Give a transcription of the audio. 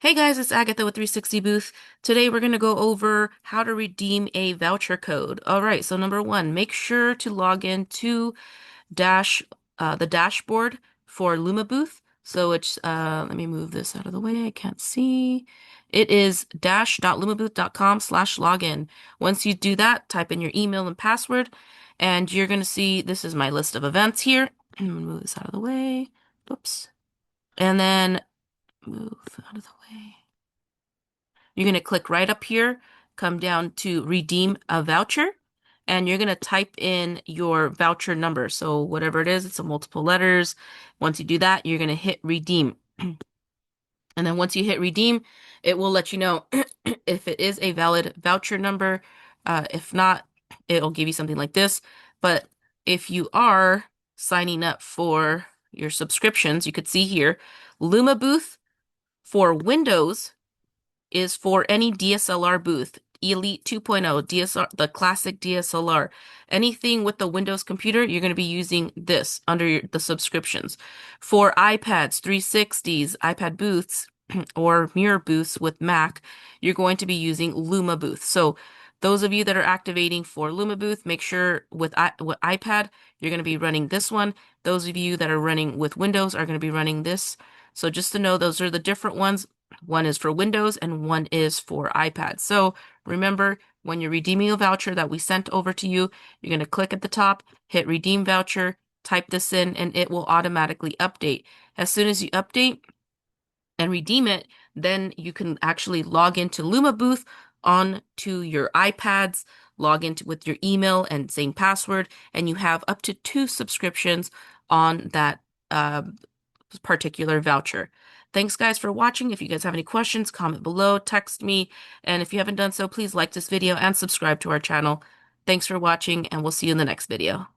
Hey guys, it's Agatha with 360 Booth. Today we're going to go over how to redeem a voucher code. All right, so number one, make sure to log in to the dashboard for LumaBooth. So let me move this out of the way. I can't see. It is dash.lumabooth.com/login. Once you do that, type in your email and password, and you're going to see this is my list of events here. I'm going to move this out of the way. Oops. And then move out of the way. You're going to click right up here, come down to redeem a voucher, and you're going to type in your voucher number. So whatever it is, it's a multiple letters. Once you do that, you're going to hit redeem. And then once you hit redeem, it will let you know if it is a valid voucher number. If not, it'll give you something like this. But if you are signing up for your subscriptions, you could see here, LumaBooth for Windows is for any DSLR booth, Elite 2.0, DSLR, the classic DSLR. Anything with the Windows computer, you're going to be using this under the subscriptions. For iPads, 360s, iPad booths, or mirror booths with Mac, you're going to be using LumaBooth. So those of you that are activating for LumaBooth, make sure with iPad, you're going to be running this one. Those of you that are running with Windows are going to be running this. So just to know, those are the different ones. One is for Windows and one is for iPad. So remember, when you're redeeming a voucher that we sent over to you, you're going to click at the top, hit redeem voucher, type this in, and it will automatically update. As soon as you update and redeem it, then you can actually log into LumaBooth onto your iPads, log into with your email and same password, and you have up to 2 subscriptions on that particular voucher. Thanks, guys, for watching. If you guys have any questions, comment below, text me, and if you haven't done so, please like this video and subscribe to our channel. Thanks for watching, and we'll see you in the next video.